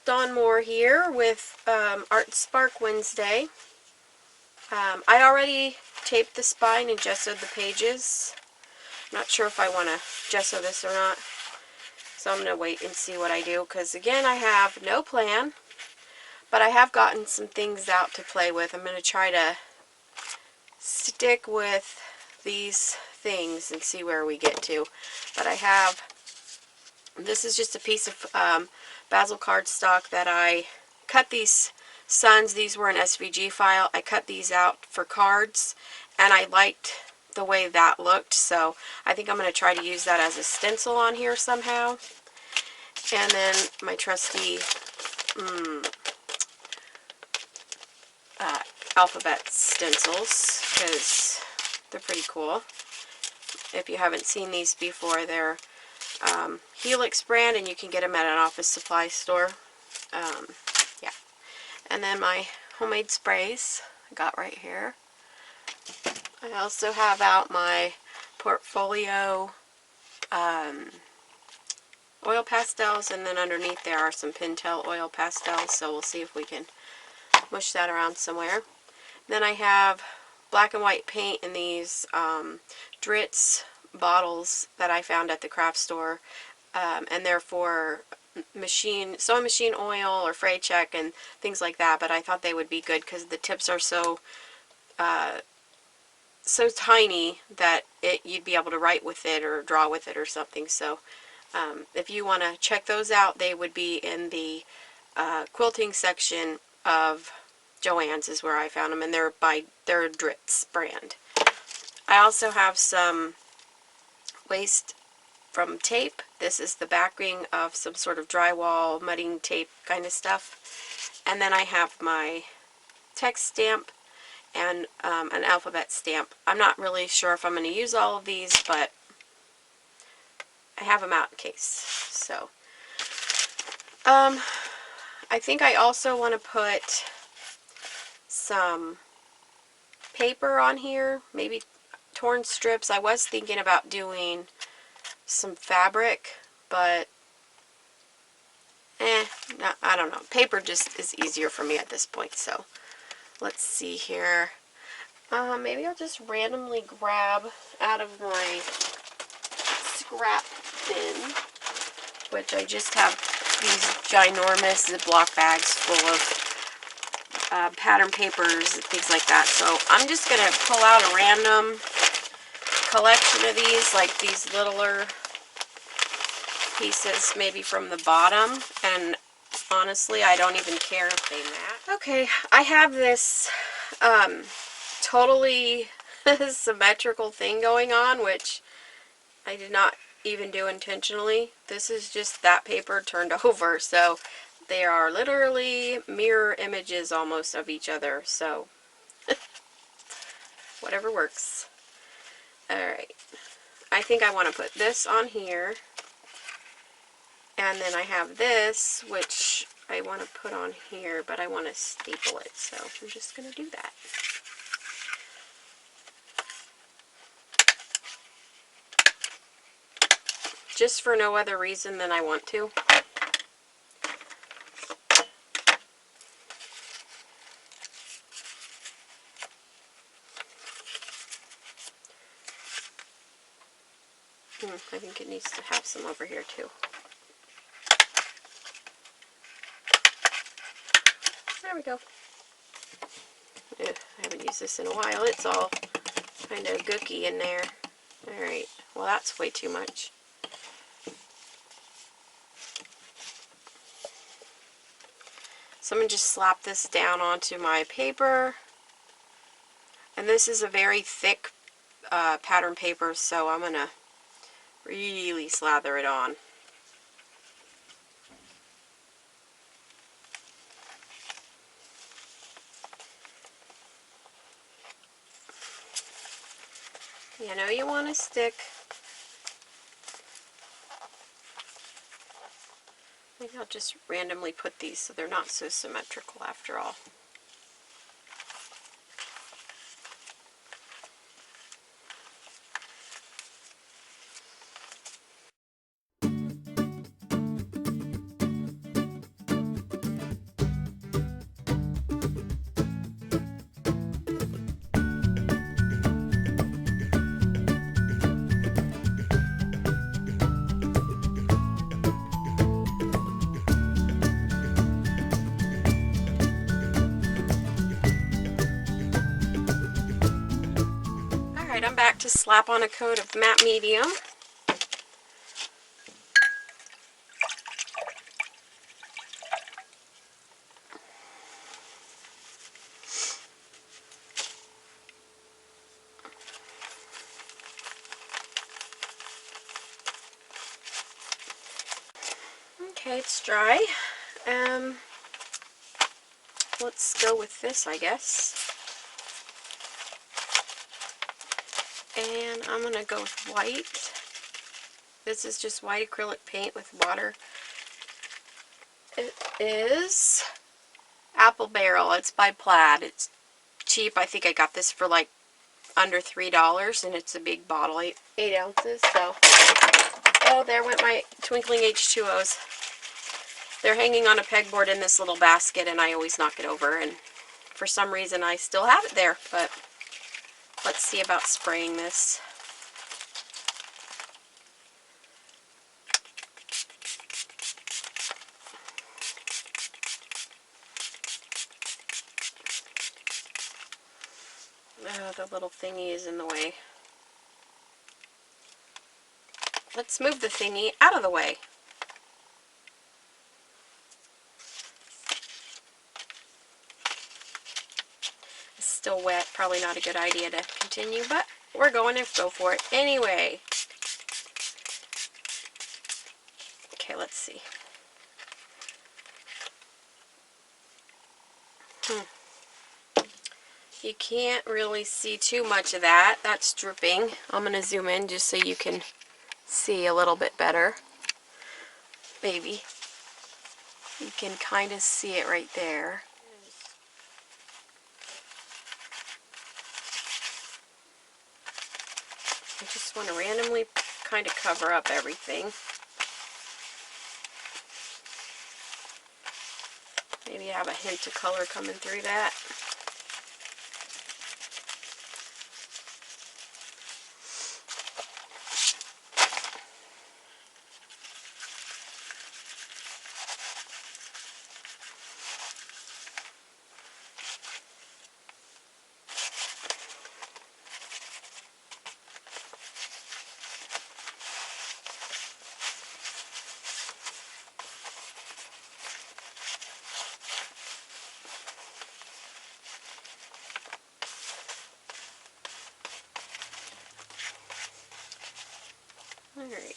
Dawn Moore here with Art Spark Wednesday. I already taped the spine and gessoed the pages. Not sure if I want to gesso this or not, so I'm going to wait and see what I do, because again, I have no plan, but I have gotten some things out to play with. I'm going to try to stick with these things and see where we get to. But I have, this is just a piece of Basil cardstock that I cut these suns. These were an SVG file. I cut these out for cards, and I liked the way that looked, so I think I'm going to try to use that as a stencil on here somehow. And then my trusty alphabet stencils, because they're pretty cool. If you haven't seen these before, they're Helix brand, and you can get them at an office supply store. Yeah. And then my homemade sprays I got right here. I also have out my portfolio oil pastels, and then underneath there are some Pentel oil pastels, so we'll see if we can mush that around somewhere. Then I have black and white paint in these Dritz bottles that I found at the craft store, and they're for sewing machine oil or fray check and things like that, but I thought they would be good because the tips are so tiny that you'd be able to write with it or draw with it or something. So if you want to check those out, they would be in the quilting section of Joann's is where I found them, and they're Dritz brand. I also have some waste from tape. This is the backing of some sort of drywall mudding tape kind of stuff. And then I have my text stamp and an alphabet stamp. I'm not really sure if I'm going to use all of these, but I have them out in case. So, I think I also want to put some paper on here, maybe torn strips. I was thinking about doing some fabric, but no, I don't know. Paper just is easier for me at this point, so let's see here. Maybe I'll just randomly grab out of my scrap bin, which I just have these ginormous Ziploc bags full of pattern papers and things like that. So I'm just going to pull out a random collection of these, like these littler pieces, maybe from the bottom, and honestly, I don't even care if they match. Okay, I have this totally symmetrical thing going on, which I did not even do intentionally. This is just that paper turned over, so they are literally mirror images almost of each other, so whatever works. Alright, I think I want to put this on here, and then I have this, which I want to put on here, but I want to staple it, so I'm just going to do that. Just for no other reason than I want to. I think it needs to have some over here too. There we go. I haven't used this in a while. It's all kind of gooky in there. Alright, well that's way too much. So I'm going to just slap this down onto my paper. And this is a very thick pattern paper, so I'm going to really slather it on. You know you want to stick. Maybe I'll just randomly put these so they're not so symmetrical after all. to slap on a coat of matte medium. Okay, it's dry. Let's go with this, I guess. And I'm going to go with white. This is just white acrylic paint with water. It is Apple Barrel. It's by Plaid. It's cheap. I think I got this for like under $3, and it's a big bottle, 8 ounces. So, oh, there went my twinkling H2Os. They're hanging on a pegboard in this little basket, and I always knock it over, and for some reason I still have it there, but let's see about spraying this. Oh, the little thingy is in the way. Let's move the thingy out of the way. It's still wet. Probably not a good idea to continue, but we're going to go for it anyway. Okay, let's see. You can't really see too much of that. That's dripping. I'm going to zoom in just so you can see a little bit better. Maybe. You can kind of see it right there. I just want to randomly kind of cover up everything. Maybe have a hint of color coming through that. Alright.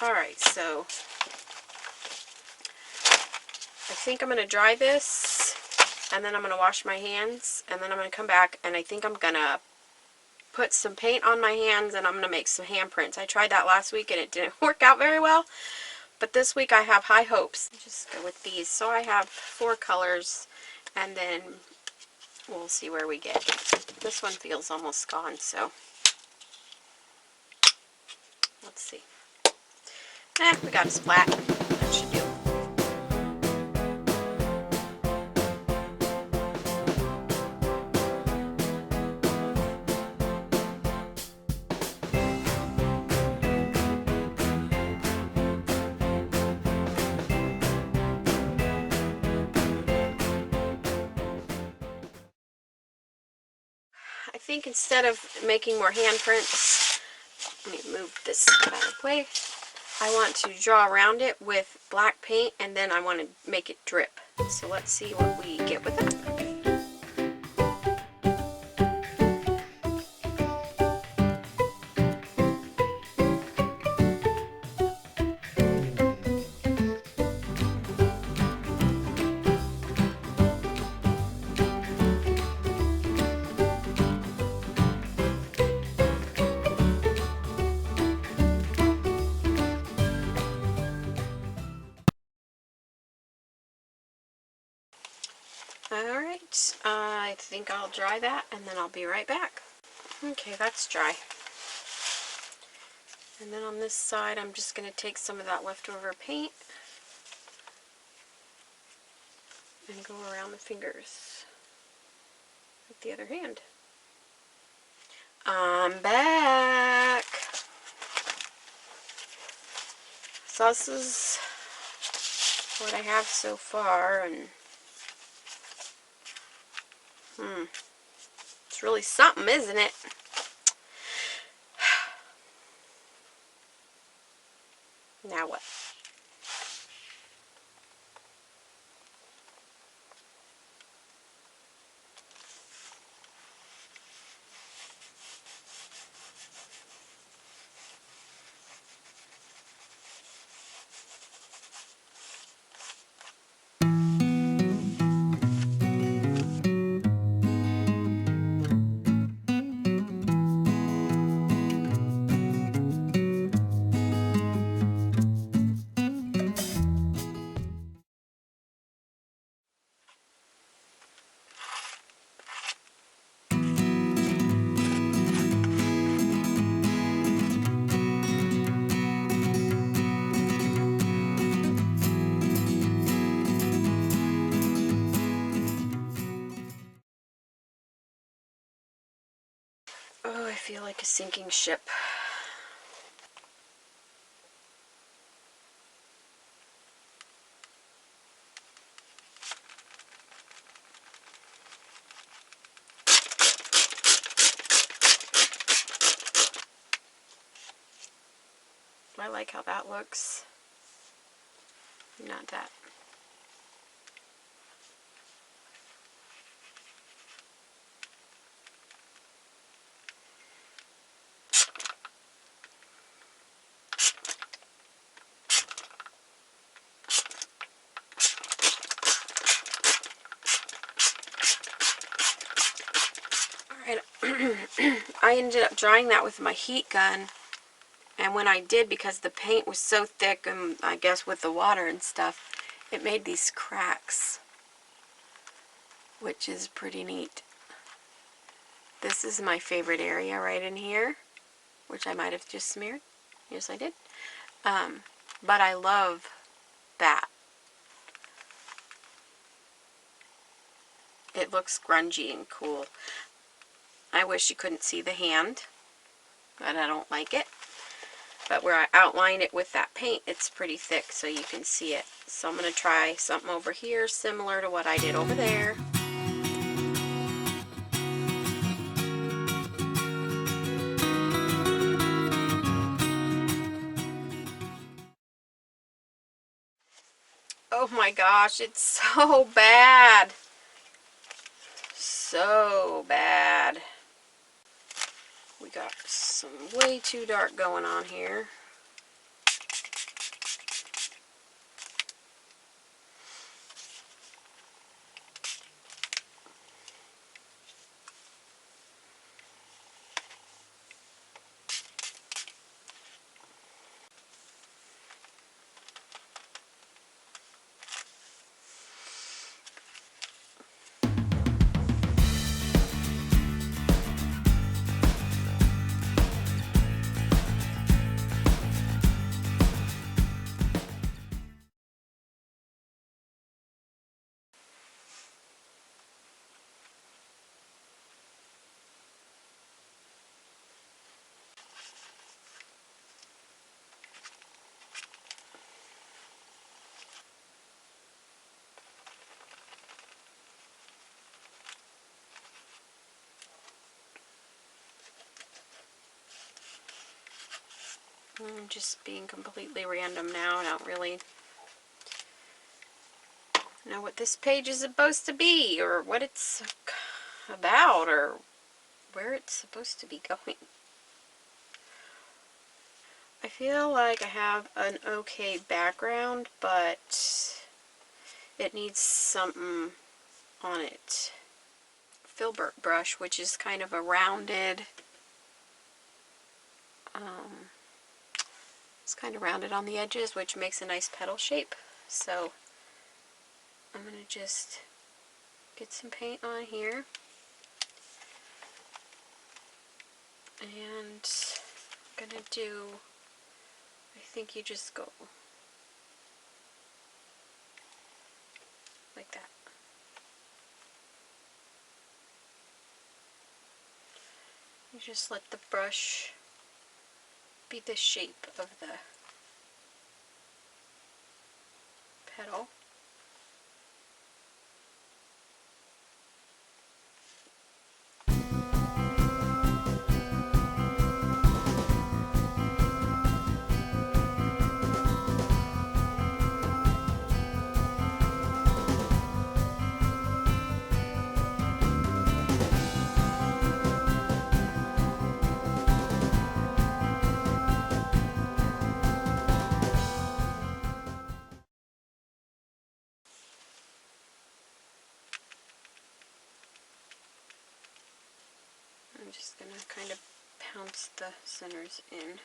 Alright, so I think I'm going to dry this, and then I'm going to wash my hands, and then I'm going to come back, and I think I'm going to put some paint on my hands, and I'm going to make some handprints. I tried that last week, and it didn't work out very well, but this week I have high hopes. Just go with these. So I have 4 colors, and then we'll see where we get. This one feels almost gone, so let's see. We got a splat. That should do. I think instead of making more handprints, let me move this out of the way. I want to draw around it with black paint, and then I want to make it drip. So let's see what we get with it. Alright, I think I'll dry that, and then I'll be right back. Okay, that's dry. And then on this side, I'm just going to take some of that leftover paint and go around the fingers with the other hand. I'm back. So this is what I have so far, and it's really something, isn't it? Now what? Oh, I feel like a sinking ship. I like how that looks. Not that. Alright, I ended up drying that with my heat gun, and when I did, because the paint was so thick, and I guess with the water and stuff, it made these cracks, which is pretty neat. This is my favorite area right in here, which I might have just smeared. Yes, I did. But I love that. It looks grungy and cool. I wish you couldn't see the hand, but I don't like it. But where I outline it with that paint, it's pretty thick so you can see it. So I'm going to try something over here similar to what I did over there. Oh my gosh, it's so bad. So bad. We got some way too dark going on here. I'm just being completely random now. I don't really know what this page is supposed to be, or what it's about, or where it's supposed to be going. I feel like I have an okay background, but it needs something on it. Filbert brush, which is kind of a rounded, it's kind of rounded on the edges, which makes a nice petal shape. So I'm going to just get some paint on here, and I'm going to do, I think you just go like that. You just let the brush be the shape of the petal. I'm just going to kind of pounce the centers in. And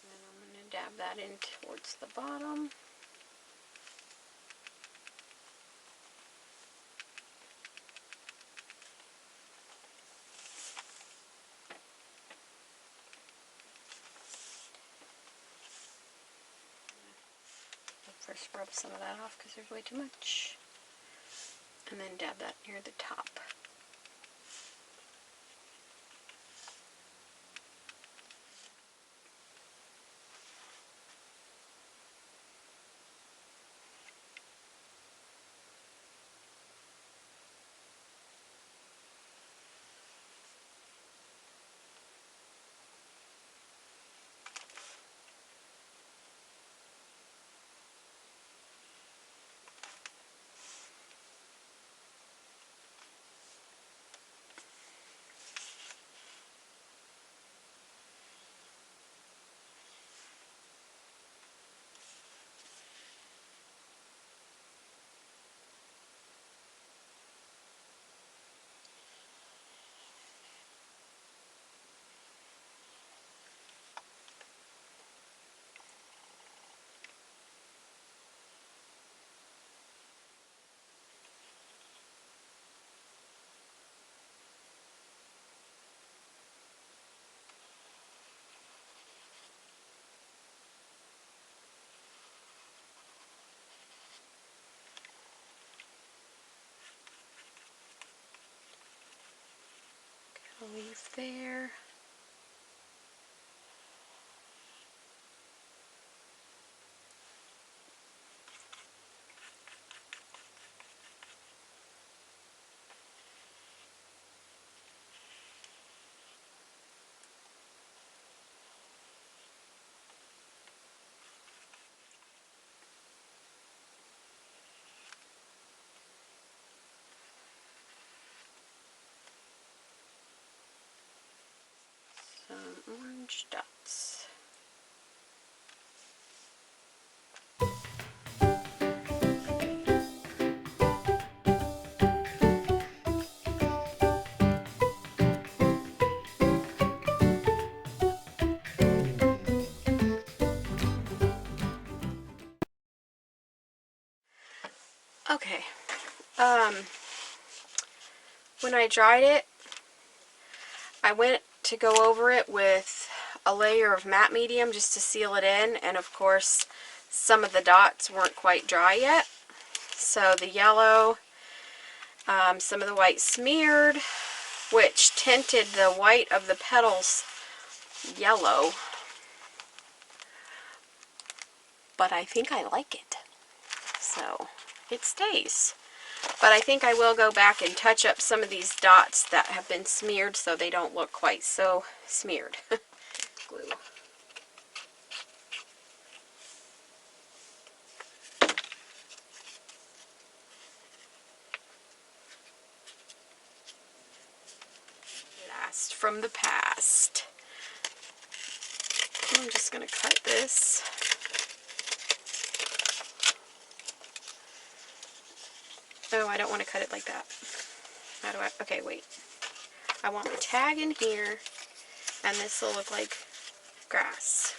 then I'm going to dab that in towards the bottom. First rub some of that off because there's way too much. And then dab that near the top. A leaf there. Some orange dots. Okay, when I dried it, I went to go over it with a layer of matte medium just to seal it in, and of course some of the dots weren't quite dry yet, so the yellow, some of the white smeared, which tinted the white of the petals yellow, but I think I like it, so it stays. But I think I will go back and touch up some of these dots that have been smeared so they don't look quite so smeared. Glue. Blast from the past. I'm just going to cut this. Oh, I don't want to cut it like that. How do I? Okay, wait. I want my tag in here, and this will look like grass.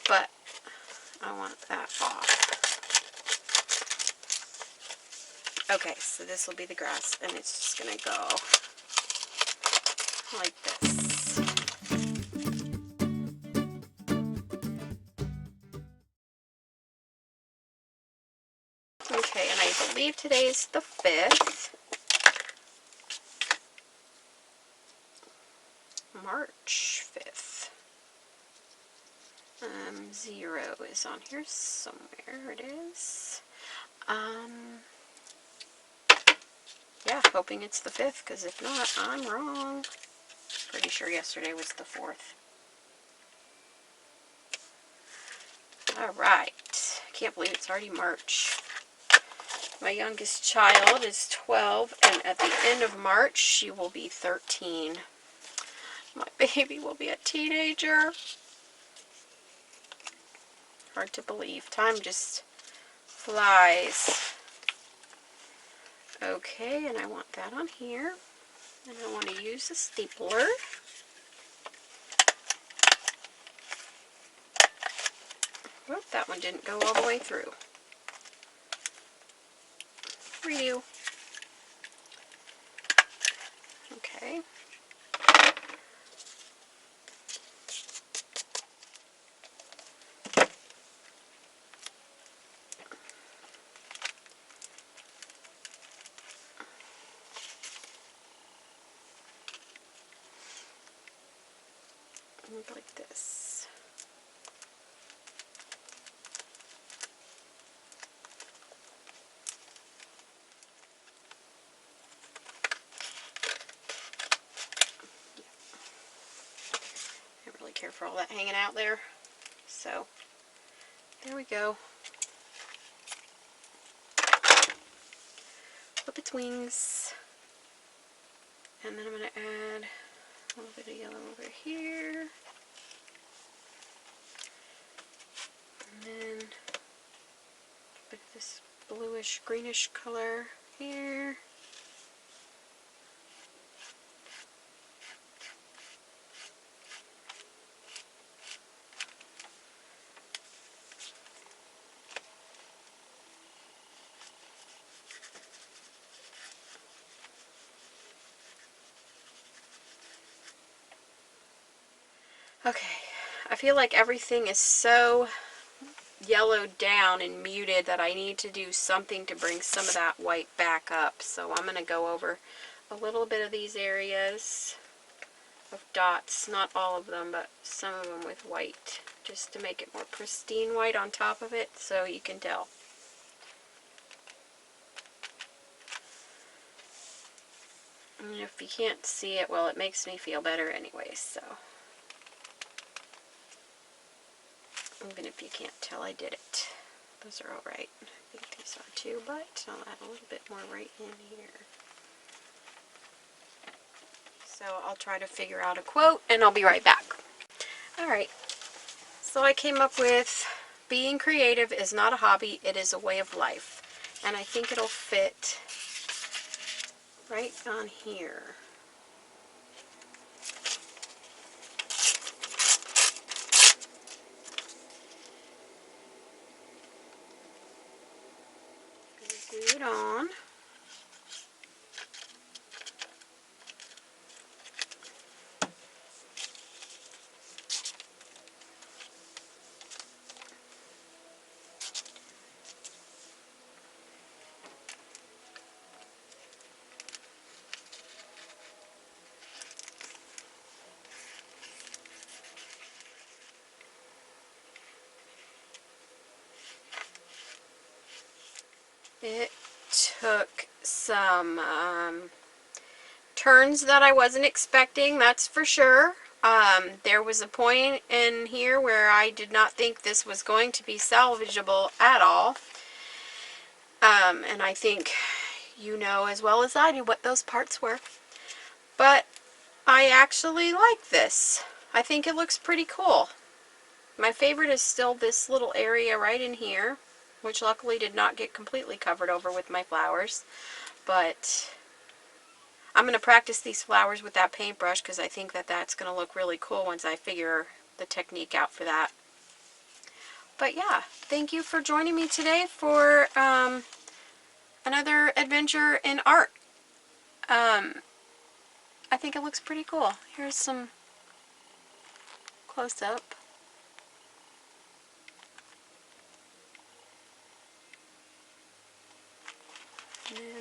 But I want that off. Okay, so this will be the grass, and it's just going to go like this. believe today's the 5th. March 5th. 0 is on here somewhere. It is. Yeah, hoping it's the 5th, because if not, I'm wrong. Pretty sure yesterday was the 4th. Alright. Can't believe it's already March. My youngest child is 12, and at the end of March, she will be 13. My baby will be a teenager. Hard to believe. Time just flies. Okay, and I want that on here. And I want to use a stapler. Well, that one didn't go all the way through. Redo. Okay. Like this. I don't really care for all that hanging out there. So, there we go. Flip its wings. And then I'm going to add a little bit of yellow over here. And then a bit of this bluish greenish color here. Okay, I feel like everything is so yellowed down and muted that I need to do something to bring some of that white back up. So I'm going to go over a little bit of these areas of dots, not all of them, but some of them with white, just to make it more pristine white on top of it so you can tell. And if you can't see it, well, it makes me feel better anyway, so. Even if you can't tell, I did it. Those are alright. I think these are too, but I'll add a little bit more right in here. So I'll try to figure out a quote, and I'll be right back. Alright, so I came up with, being creative is not a hobby, it is a way of life. And I think it'll fit right on here. Glue it on. It took some turns that I wasn't expecting, that's for sure. There was a point in here where I did not think this was going to be salvageable at all. And I think you know as well as I do what those parts were. But I actually like this. I think it looks pretty cool. My favorite is still this little area right in here, which luckily did not get completely covered over with my flowers. But I'm going to practice these flowers with that paintbrush because I think that that's going to look really cool once I figure the technique out for that. But yeah, thank you for joining me today for another adventure in art. I think it looks pretty cool. Here's some close-up.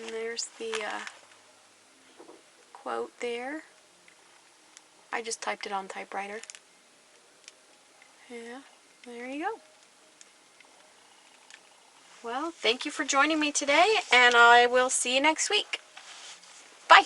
And there's the quote there. I just typed it on typewriter. Yeah, there you go. Well, thank you for joining me today, and I will see you next week. Bye!